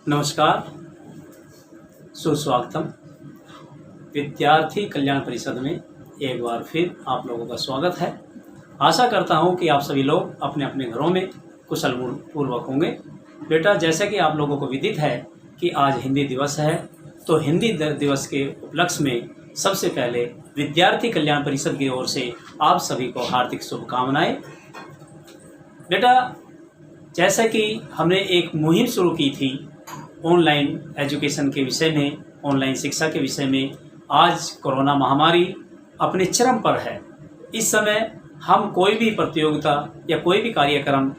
नमस्कार, सुस्वागतम। विद्यार्थी कल्याण परिषद में एक बार फिर आप लोगों का स्वागत है। आशा करता हूं कि आप सभी लोग अपने अपने घरों में कुशल पूर्वक होंगे। बेटा, जैसे कि आप लोगों को विदित है कि आज हिंदी दिवस है, तो हिंदी दिवस के उपलक्ष्य में सबसे पहले विद्यार्थी कल्याण परिषद की ओर से आप सभी को हार्दिक शुभकामनाएं। बेटा, जैसे कि हमने एक मुहिम शुरू की थी ऑनलाइन एजुकेशन के विषय में, ऑनलाइन शिक्षा के विषय में। आज कोरोना महामारी अपने चरम पर है। इस समय हम कोई भी प्रतियोगिता या कोई भी कार्यक्रम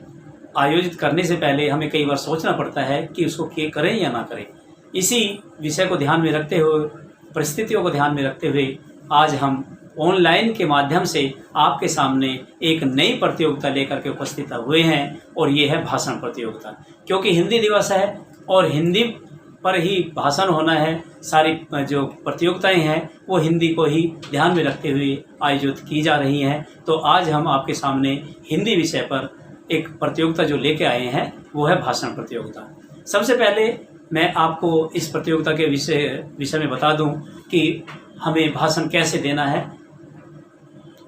आयोजित करने से पहले हमें कई बार सोचना पड़ता है कि उसको करें या ना करें। इसी विषय को ध्यान में रखते हुए, परिस्थितियों को ध्यान में रखते हुए आज हम ऑनलाइन के माध्यम से आपके सामने एक नई प्रतियोगिता लेकर के उपस्थित हुए हैं, और ये है भाषण प्रतियोगिता। क्योंकि हिंदी दिवस है और हिंदी पर ही भाषण होना है। सारी जो प्रतियोगिताएं हैं वो हिंदी को ही ध्यान में रखते हुए आयोजित की जा रही हैं। तो आज हम आपके सामने हिंदी विषय पर एक प्रतियोगिता जो लेके आए हैं वो है भाषण प्रतियोगिता। सबसे पहले मैं आपको इस प्रतियोगिता के विषय में बता दूं कि हमें भाषण कैसे देना है।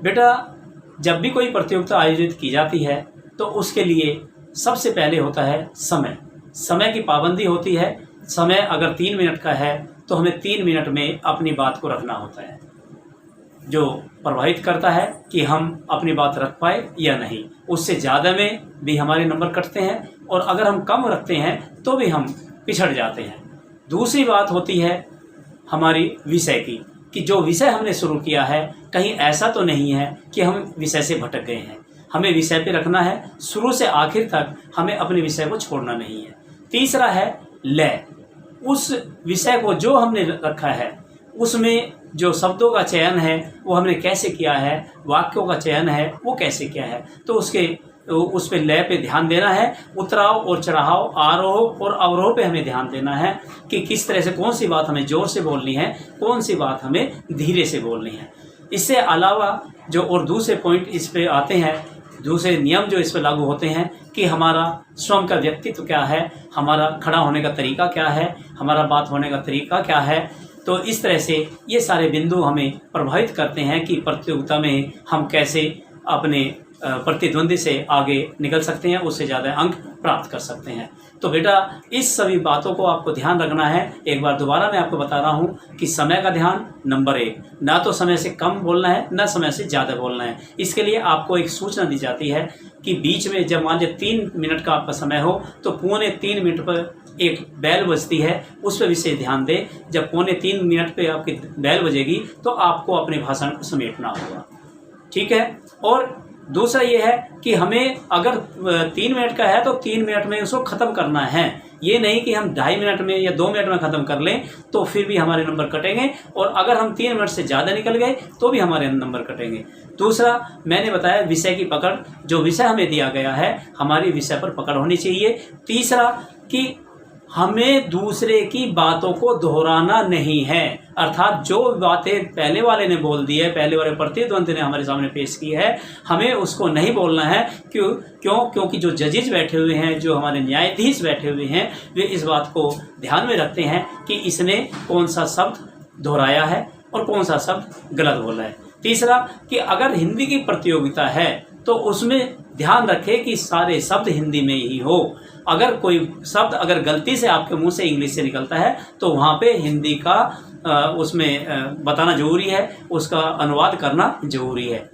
बेटा, जब भी कोई प्रतियोगिता आयोजित की जाती है तो उसके लिए सबसे पहले होता है समय की पाबंदी होती है। समय अगर 3 मिनट का है तो हमें 3 मिनट में अपनी बात को रखना होता है, जो प्रभावित करता है कि हम अपनी बात रख पाए या नहीं। उससे ज़्यादा में भी हमारे नंबर कटते हैं, और अगर हम कम रखते हैं तो भी हम पिछड़ जाते हैं। दूसरी बात होती है हमारी विषय की, कि जो विषय हमने शुरू किया है कहीं ऐसा तो नहीं है कि हम विषय से भटक गए हैं। हमें विषय पे रखना है, शुरू से आखिर तक हमें अपने विषय को छोड़ना नहीं है। तीसरा है लय। उस विषय को जो हमने रखा है उसमें जो शब्दों का चयन है वो हमने कैसे किया है, वाक्यों का चयन है वो कैसे किया है, तो उस पे लय पे ध्यान देना है। उतराव और चढ़ाव, आरोह और अवरोह पे हमें ध्यान देना है कि किस तरह से कौन सी बात हमें जोर से बोलनी है, कौन सी बात हमें धीरे से बोलनी है। इससे अलावा जो और दूसरे पॉइंट इस पे आते हैं, दूसरे नियम जो इस पर लागू होते हैं कि हमारा स्वयं का व्यक्तित्व क्या है, हमारा खड़ा होने का तरीका क्या है, हमारा बात होने का तरीका क्या है। तो इस तरह से ये सारे बिंदु हमें प्रभावित करते हैं कि प्रतियोगिता में हम कैसे अपने प्रतिद्वंदी से आगे निकल सकते हैं, उससे ज़्यादा अंक प्राप्त कर सकते हैं। तो बेटा, इस सभी बातों को आपको ध्यान रखना है। एक बार दोबारा मैं आपको बता रहा हूँ कि समय का ध्यान नंबर 1, ना तो समय से कम बोलना है ना समय से ज़्यादा बोलना है। इसके लिए आपको एक सूचना दी जाती है कि बीच में जब मान लीजिए 3 मिनट का आपका समय हो तो 2.25 मिनट पर एक बैल बजती है, उस पर विशेष ध्यान दें। जब 2.25 मिनट पर आपकी बैल बजेगी तो आपको अपने भाषण को समेटना होगा, ठीक है। और दूसरा ये है कि हमें अगर 3 मिनट का है तो 3 मिनट में उसको ख़त्म करना है। ये नहीं कि हम 2.5 मिनट में या 2 मिनट में ख़त्म कर लें तो फिर भी हमारे नंबर कटेंगे, और अगर हम 3 मिनट से ज़्यादा निकल गए तो भी हमारे नंबर कटेंगे। दूसरा, मैंने बताया विषय की पकड़, जो विषय हमें दिया गया है हमारी विषय पर पकड़ होनी चाहिए। तीसरा कि हमें दूसरे की बातों को दोहराना नहीं है, अर्थात जो बातें पहले वाले ने बोल दी है, पहले वाले प्रतिद्वंदी ने हमारे सामने पेश की है, हमें उसको नहीं बोलना है। क्योंकि जो जजेज बैठे हुए हैं, जो हमारे न्यायाधीश बैठे हुए हैं, वे इस बात को ध्यान में रखते हैं कि इसने कौन सा शब्द दोहराया है और कौन सा शब्द गलत बोला है। तीसरा कि अगर हिंदी की प्रतियोगिता है तो उसमें ध्यान रखें कि सारे शब्द हिंदी में ही हो। अगर कोई शब्द अगर गलती से आपके मुंह से इंग्लिश से निकलता है तो वहाँ पे हिंदी का उसमें बताना जरूरी है, उसका अनुवाद करना जरूरी है।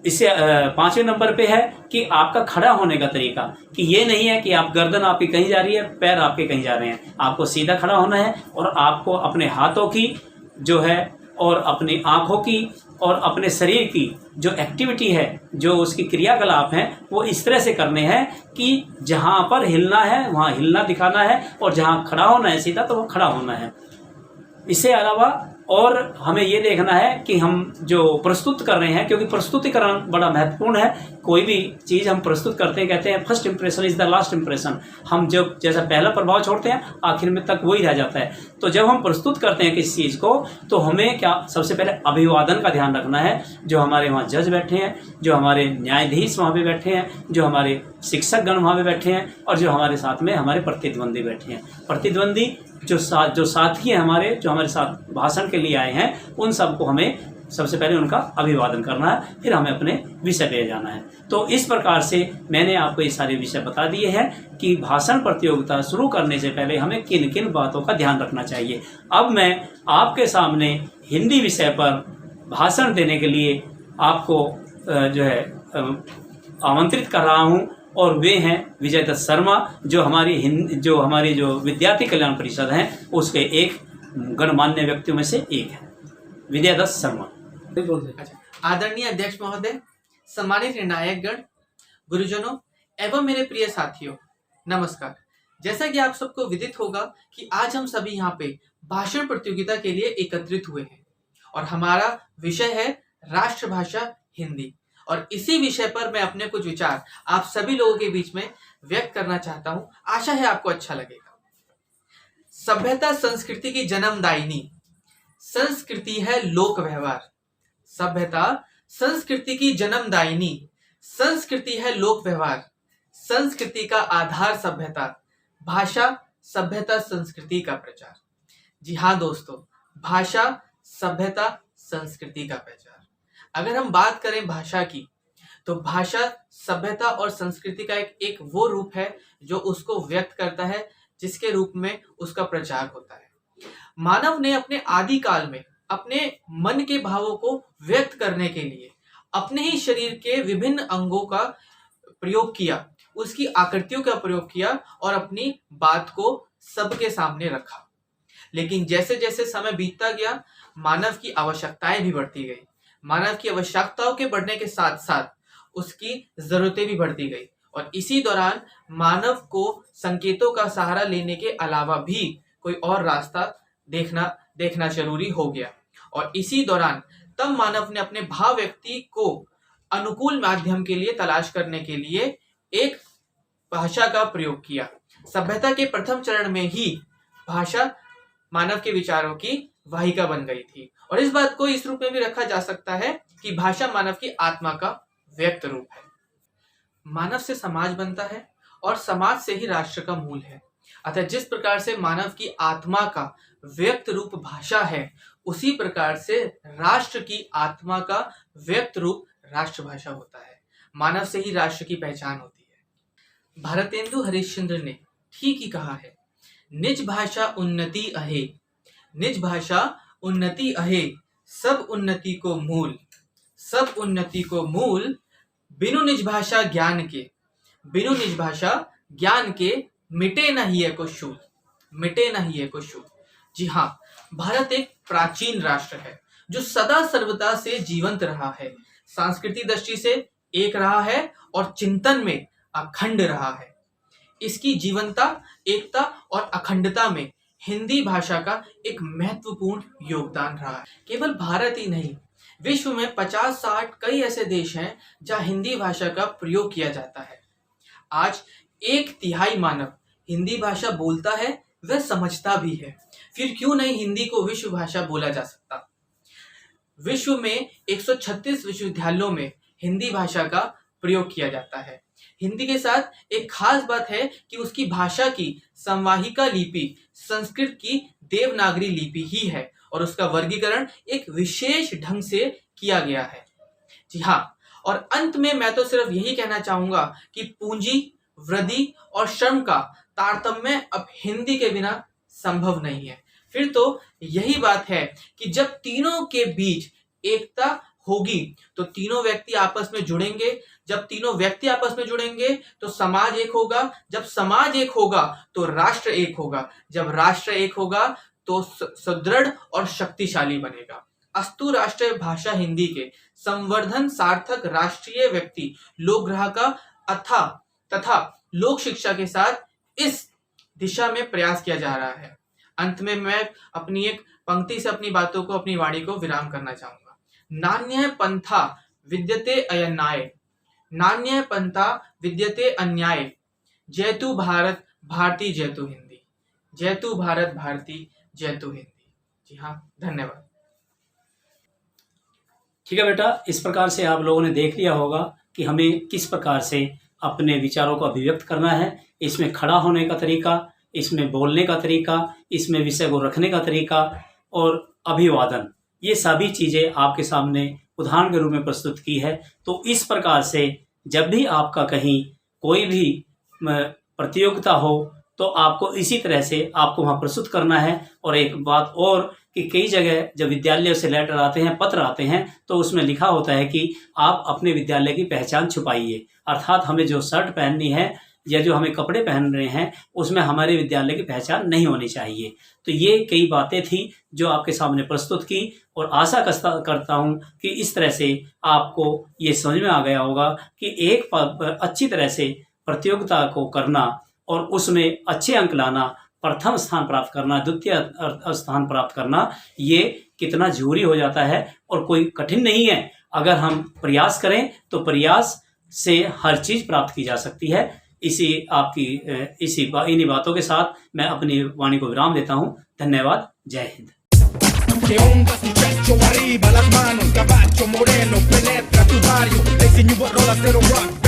इससे 5वें नंबर पे है कि आपका खड़ा होने का तरीका, कि ये नहीं है कि आप गर्दन आपकी कहीं जा रही है, पैर आपके कहीं जा रहे हैं। आपको सीधा खड़ा होना है, और आपको अपने हाथों की जो है और अपनी आँखों की और अपने शरीर की जो एक्टिविटी है, जो उसकी क्रियाकलाप हैं, वो इस तरह से करने हैं कि जहाँ पर हिलना है वहाँ हिलना दिखाना है, और जहाँ खड़ा होना है सीधा तो वो खड़ा होना है। इससे अलावा और हमें ये देखना है कि हम जो प्रस्तुत कर रहे हैं, क्योंकि प्रस्तुतिकरण बड़ा महत्वपूर्ण है। कोई भी चीज़ हम प्रस्तुत करते हैं, कहते हैं first impression is the last impression. हम जब जैसा पहला प्रभाव छोड़ते हैं आखिर में तक वही रह जाता है। तो जब हम प्रस्तुत करते हैं किसी चीज़ को, तो हमें क्या सबसे पहले अभिवादन का ध्यान रखना है। जो हमारे वहाँ जज बैठे हैं, जो हमारे न्यायाधीश वहाँ पे बैठे हैं, जो हमारे शिक्षकगण वहाँ पे बैठे हैं, और जो हमारे साथ में हमारे प्रतिद्वंदी बैठे हैं। प्रतिद्वंदी जो साथी हैं हमारे, जो हमारे साथ भाषण के लिए आए हैं, उन सबको हमें सबसे पहले उनका अभिवादन करना है, फिर हमें अपने विषय पे जाना है। तो इस प्रकार से मैंने आपको ये सारे विषय बता दिए हैं कि भाषण प्रतियोगिता शुरू करने से पहले हमें किन किन बातों का ध्यान रखना चाहिए। अब मैं आपके सामने हिंदी विषय पर भाषण देने के लिए आपको जो है आमंत्रित कर रहा हूँ, और वे हैं विजय दत्त शर्मा, जो हमारी जो विद्यार्थी कल्याण परिषद हैं उसके एक गणमान्य व्यक्तियों में से एक है। विजय दत्त शर्मा। अच्छा, आदरणीय अध्यक्ष महोदय, सम्मानित निर्णायकगण, गुरुजनों एवं मेरे प्रिय साथियों, नमस्कार। जैसा कि आप सबको विदित होगा कि आज हम सभी यहाँ पे भाषण प्रतियोगिता के लिए एकत्रित हुए हैं, और हमारा विषय है राष्ट्रभाषा हिंदी। और इसी विषय पर मैं अपने कुछ विचार आप सभी लोगों के बीच में व्यक्त करना चाहता हूँ। आशा है आपको अच्छा लगेगा। सभ्यता संस्कृति की जन्मदायिनी, संस्कृति है लोक व्यवहार। सभ्यता संस्कृति की जन्मदायिनी, संस्कृति है लोक व्यवहार। संस्कृति का आधार सभ्यता, भाषा सभ्यता संस्कृति का प्रचार। जी हाँ दोस्तों, भाषा सभ्यता संस्कृति का प्रचार। अगर हम बात करें भाषा की, तो भाषा सभ्यता और संस्कृति का एक वो रूप है जो उसको व्यक्त करता है, जिसके रूप में उसका प्रचार होता है। मानव ने अपने आदि काल में अपने मन के भावों को व्यक्त करने के लिए अपने ही शरीर के विभिन्न अंगों का प्रयोग किया, उसकी आकृतियों का प्रयोग किया और अपनी बात को सबके सामने रखा। लेकिन जैसे जैसे समय बीतता गया, मानव की आवश्यकताएं भी बढ़ती गई। मानव की आवश्यकताओं के बढ़ने के साथ साथ उसकी जरूरतें भी बढ़ती गई, और इसी दौरान मानव को संकेतों का सहारा लेने के अलावा भी कोई और रास्ता देखना जरूरी हो गया। और इसी दौरान तब मानव ने अपने भाव व्यक्ति को अनुकूल माध्यम के लिए तलाश करने के लिए एक भाषा का प्रयोग किया। सभ्यता के प्रथम चरण में ही भाषा मानव के विचारों की वाहिका बन गई थी, और इस बात को इस रूप में भी रखा जा सकता है कि भाषा मानव की आत्मा का व्यक्त रूप है। मानव से समाज बनता है और समाज से ही राष्ट्र का मूल है। अतः जिस प्रकार से मानव की आत्मा का व्यक्त रूप भाषा है, उसी प्रकार से राष्ट्र की आत्मा का व्यक्त रूप राष्ट्रभाषा होता है। मानव से ही राष्ट्र की पहचान होती है। भारतेंदु हरिश्चंद्र ने ठीक ही कहा है, निज भाषा उन्नति अहे, निज भाषा उन्नति अहे, सब उन्नति को मूल, सब उन्नति को मूल, बिनु निज भाषा ज्ञान के, बिनु निज भाषा ज्ञान के, मिटे न ही को शूल, मिटे न ही को शूल। जी हाँ, भारत एक प्राचीन राष्ट्र है जो सदा सर्वदा से जीवंत रहा है, सांस्कृतिक दृष्टि से एक रहा है और चिंतन में अखंड रहा है। इसकी जीवंता, एकता और अखंडता में हिंदी भाषा का एक महत्वपूर्ण योगदान रहा है। केवल भारत ही नहीं, विश्व में 50-60 कई ऐसे देश हैं जहां हिंदी भाषा का प्रयोग किया जाता है। आज 1/3 मानव हिंदी भाषा बोलता है, वह समझता भी है। फिर क्यों नहीं हिंदी को विश्व भाषा बोला जा सकता। विश्व में 136 विश्वविद्यालयों में हिंदी भाषा का प्रयोग किया जाता है। हिंदी के साथ एक खास बात है कि उसकी भाषा की संवाहिका लिपि संस्कृत की देवनागरी लिपि ही है, और उसका वर्गीकरण एक विशेष ढंग से किया गया है। जी हाँ, और अंत में मैं तो सिर्फ यही कहना चाहूंगा कि पूंजी, वृद्धि और श्रम का तारतम्य अब हिंदी के बिना संभव नहीं है। फिर तो यही बात है कि जब तीनों के बीच एकता होगी तो तीनों व्यक्ति आपस में जुड़ेंगे। जब तीनों व्यक्ति आपस में जुड़ेंगे तो समाज एक होगा। जब समाज एक होगा तो राष्ट्र एक होगा। जब राष्ट्र एक होगा तो सुदृढ़ और शक्तिशाली बनेगा। अस्तु राष्ट्रीय भाषा हिंदी के संवर्धन, सार्थक राष्ट्रीय व्यक्ति लोक ग्रह का तथा लोक शिक्षा के साथ इस दिशा में प्रयास किया जा रहा है। अंत में मैं अपनी एक पंक्ति से अपनी बातों को, अपनी वाणी को विराम करना चाहूंगा। नान्यः पंथा विद्यते अयन्याय, नान्यः पंथा विद्यते अन्याय, जयतु भारत भारती जयतु हिंदी, जयतु भारत भारती जयतु हिंदी। जी हाँ, धन्यवाद। ठीक है बेटा, इस प्रकार से आप लोगों ने देख लिया होगा कि हमें किस प्रकार से अपने विचारों को अभिव्यक्त करना है। इसमें खड़ा होने का तरीका, इसमें बोलने का तरीका, इसमें विषय को रखने का तरीका और अभिवादन, ये सभी चीज़ें आपके सामने उदाहरण के रूप में प्रस्तुत की है। तो इस प्रकार से जब भी आपका कहीं कोई भी प्रतियोगिता हो तो आपको इसी तरह से आपको वहाँ प्रस्तुत करना है। और एक बात और कि कई जगह जब विद्यालयों से लेटर आते हैं, पत्र आते हैं, तो उसमें लिखा होता है कि आप अपने विद्यालय की पहचान छुपाइए, अर्थात हमें जो शर्ट पहननी है या जो हमें कपड़े पहन रहे हैं उसमें हमारे विद्यालय की पहचान नहीं होनी चाहिए। तो ये कई बातें थी जो आपके सामने प्रस्तुत की और आशा करता हूँ कि इस तरह से आपको ये समझ में आ गया होगा कि एक अच्छी तरह से प्रतियोगिता को करना और उसमें अच्छे अंक लाना, प्रथम स्थान प्राप्त करना, द्वितीय स्थान प्राप्त करना, ये कितना जरूरी हो जाता है और कोई कठिन नहीं है। अगर हम प्रयास करें तो प्रयास से हर चीज़ प्राप्त की जा सकती है। इन्हीं बातों के साथ मैं अपनी वाणी को विराम देता हूँ। धन्यवाद। जय Hind. ¿Qué onda, muchacho? Arriba las manos, caballo moreno, penetra tu barrio, te enseño a rola, cero rock.